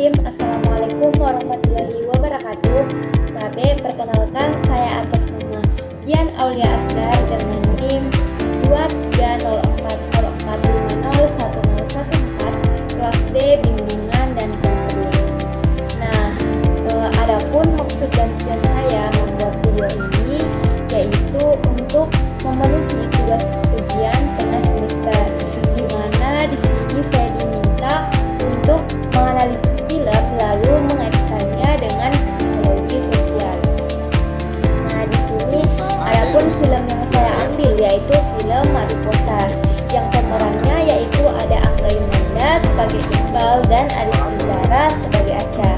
Bismillahirrahmanirrahim. Assalamualaikum warahmatullahi wabarakatuh. Babe, perkenalkan saya atas nama Dian Aulia Asgar dengan NIM 230404501014 kelas D Bimbingan dan Konseling. Nah, adapun maksud dan tujuan saya membuat video ini yaitu untuk memenuhi tugas ujian tengah semester, di mana di sini saya diminta untuk menganalisis film lalu mengaitkannya dengan psikologi sosial. Nah, di sini adapun film yang saya ambil yaitu film Mariposa, yang pemerannya yaitu ada Angga Yunanda sebagai Iqbal dan Aris Zara sebagai Acha.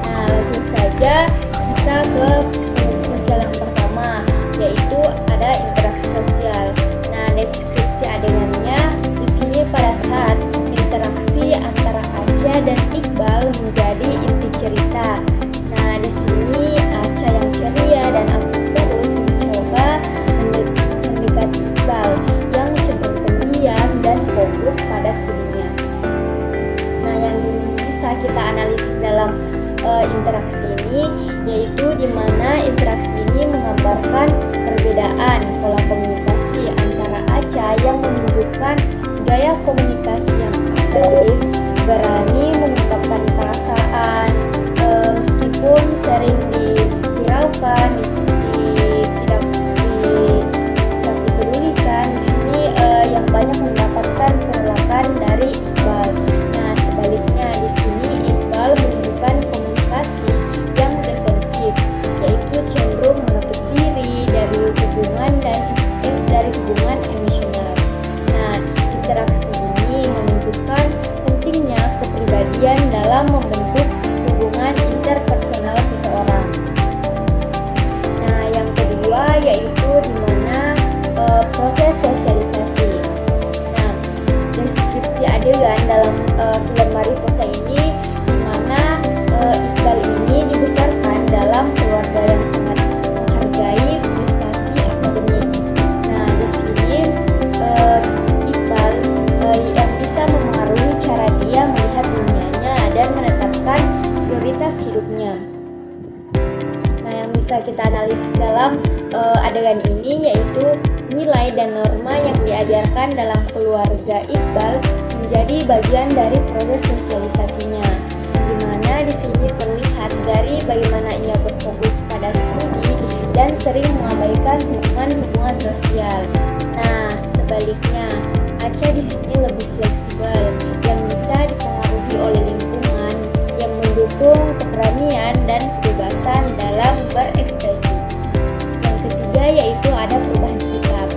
Nah, langsung saja kita ke psikologi sosial yang pertama, yaitu ada interaksi sosial. Nah, deskripsi adegannya di sini pada saat interaksi antara Acha dan Iqbal menjadi inti cerita. Nah, di sini Acha yang ceria dan aktif terus mencoba mendekati Iqbal yang cenderung pendiam dan fokus pada studinya. Nah, yang bisa kita analisis dalam interaksi ini yaitu di mana interaksi ini menggambarkan perbedaan pola komunikasi antara Acha yang menunjukkan gaya komunikasi yang asertif, berani mengungkapkan perasaan, meskipun sering dihiraukan, tidak dipedulikan. Di sini yang banyak mendapatkan penolakan dari Iqbal. Nah, sebaliknya di sini Iqbal menunjukkan komunikasi yang defensif, yaitu cenderung menutup diri dari hubungan emosional. Nah, interaksi ini menunjukkan pentingnya kepribadian dalam membentuk hubungan interpersonal seseorang. Nah, yang kedua yaitu di mana proses sosialisasi. Nah, deskripsi adegan dalam film Mariposa ini di mana Iqbal ini dibesarkan dalam keluarga yang sangat menghargai prestasi akademik. Nah, di sini Iqbal yang bisa memengaruhi cara dia melihat dunianya dan menetapkan prioritas hidupnya. Nah, yang bisa kita analisis dalam adegan ini yaitu nilai dan norma yang diajarkan dalam keluarga Iqbal menjadi bagian dari proses sosialisasinya, di mana di sini terlihat dari bagaimana ia berfokus pada studi dan sering mengabaikan hubungan sosial. Nah, sebaliknya Acha di sini lebih fleksibel, yang bisa dipengaruhi oleh lingkungan yang mendukung keberanian dan kebebasan dalam berekspresi. Yang ketiga yaitu ada perubahan sikap.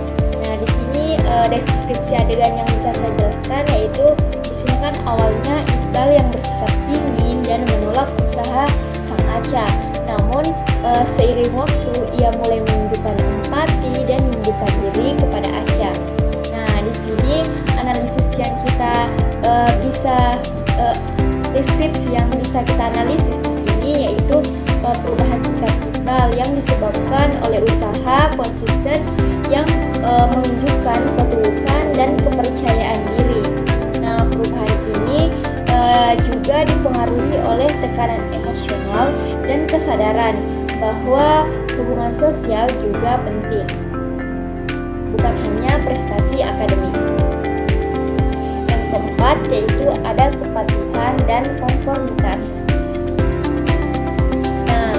Nah, di sini deskripsi adegan yang bisa saya jelaskan yaitu di sini kan awalnya Iqbal yang bersikap dingin dan menolak usaha sang Acha. Namun seiring waktu ia mulai menunjukkan empati dan membuka diri kepada Acha. Nah, di sini analisis yang kita deskripsi yang bisa kita analisis di sini yaitu perubahan sikap Iqbal yang disebabkan oleh usaha konsisten yang menunjukkan ketulusan dan kepercayaan diri. Nah, perubahan ini juga dipengaruhi oleh tekanan emosional dan kesadaran bahwa hubungan sosial juga penting, bukan hanya prestasi akademik. Yang keempat yaitu ada kepatuhan dan konformitas. Nah,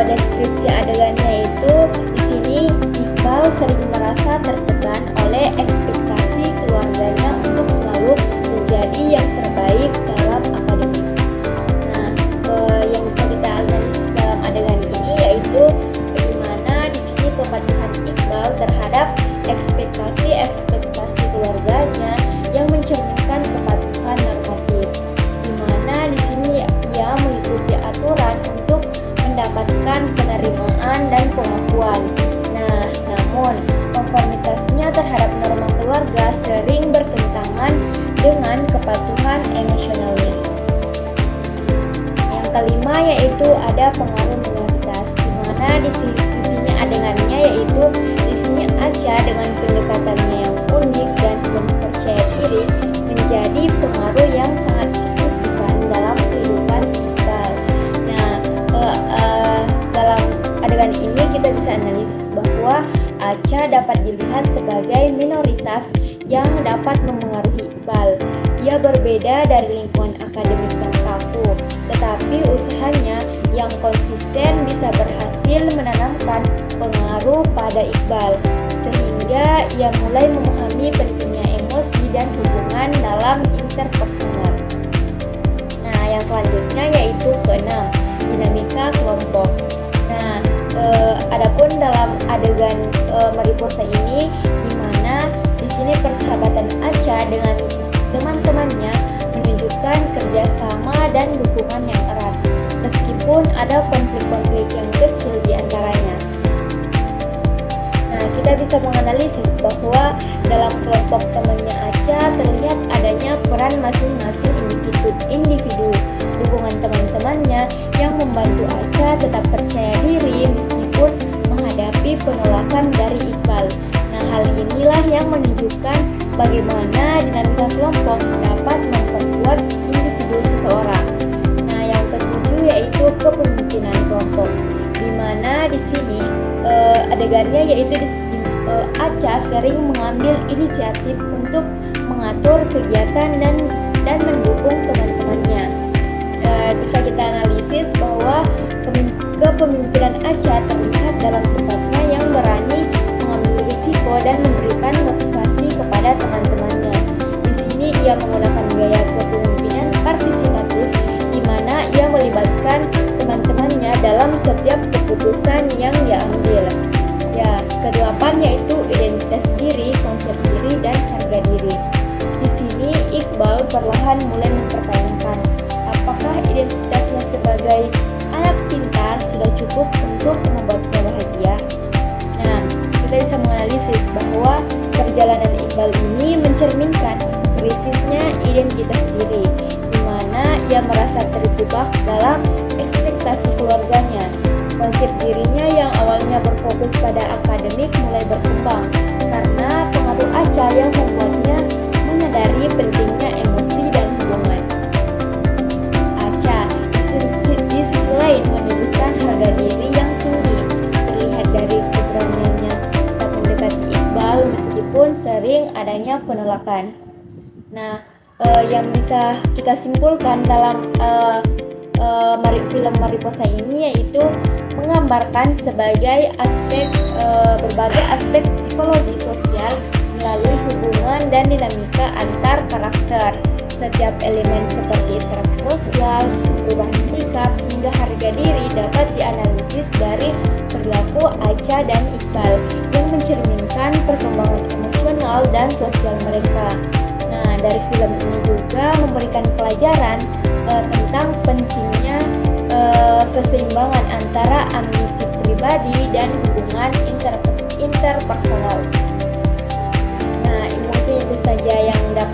deskripsi adegannya itu di sini Iqbal sering merasa tertekan oleh ekspektasi keluarganya untuk selalu menjadi yang terbaik dalam akademik. Nah, yang bisa kita analisis dalam adegan ini yaitu bagaimana di sini kepatuhan Iqbal terhadap ekspektasi keluarganya yang mencerminkan kepatuhan normatif, di mana di sini ia mengikuti aturan untuk mendapatkan penerimaan dan pengakuan. Nah, namun konformitasnya terhadap norma keluarga sering bertentangan dengan kepatuhan emosionalnya. Yang kelima yaitu ada pengaruh minoritas, di mana di sini adegannya yaitu di sini Acha dengan pendekatannya yang unik dan penuh percaya diri menjadi pengaruh yang sangat signifikan dalam kehidupan dilihat sebagai minoritas yang dapat mempengaruhi Iqbal. Ia berbeda dari lingkungan akademik yang kaku, tetapi usahanya yang konsisten bisa berhasil menanamkan pengaruh pada Iqbal, sehingga ia mulai memahami pentingnya emosi dan hubungan dalam interpersonal. Nah, yang selanjutnya yaitu keenam, dinamika kelompok. Nah, adapun dalam adegan Mariposa ini, di mana di sini persahabatan Acha dengan teman-temannya menunjukkan kerjasama dan dukungan yang erat, meskipun ada konflik-konflik yang kecil di antaranya. Nah, kita bisa menganalisis bahwa dalam kelompok temannya Acha terlihat adanya peran masing-masing individu, dukungan teman-temannya yang membantu Acha tetap percaya diri meskipun menghadapi penolakan dari Iqbal. Nah, hal inilah yang menunjukkan bagaimana dinamika kelompok dapat memperkuat individu seseorang. Nah, yang ketujuh yaitu kepemimpinan kelompok, di mana di sini adegannya yaitu Acha sering mengambil inisiatif untuk mengatur kegiatan dan mendukung teman-temannya. Bisa kita analisis bahwa kepemimpinan Acha terlihat dalam sifatnya yang berani mengambil risiko dan memberikan motivasi kepada teman-temannya. Di sini ia menggunakan gaya kepemimpinan partisipatif, di mana ia melibatkan teman-temannya dalam setiap keputusan yang ia ambil. Ya, kedelapan yaitu identitas diri, konsep diri, dan harga diri. Di sini Iqbal perlahan mulai mempertanyakan apakah identitasnya sebagai anak pintar sudah cukup untuk membuatnya bahagia. Nah, kita bisa menganalisis bahwa perjalanan Iqbal ini mencerminkan krisisnya identitas diri, di mana ia merasa terjebak dalam ekspektasi keluarganya. Konsep dirinya yang awalnya berfokus pada akademik mulai berkembang karena pengaruh Acha yang membuatnya menyadari pentingnya emosi dan hubungan. Acha di sisi lain menunjukkan harga diri yang tinggi, terlihat dari keberaniannya dapat mendekati Iqbal meskipun sering adanya penolakan. Nah, yang bisa kita simpulkan dalam film Mariposa ini yaitu menggambarkan berbagai aspek psikologi sosial melalui hubungan dan dinamika antar karakter. Setiap elemen seperti interaksi sosial, perubahan sikap, hingga harga diri dapat dianalisis dari perilaku Acha dan Iqbal yang mencerminkan perkembangan emosional dan sosial mereka. Nah, dari film ini juga memberikan pelajaran tentang pentingnya keseimbangan antara ambisi pribadi dan hubungan interpersonal. Nah, mungkin itu saja yang dapat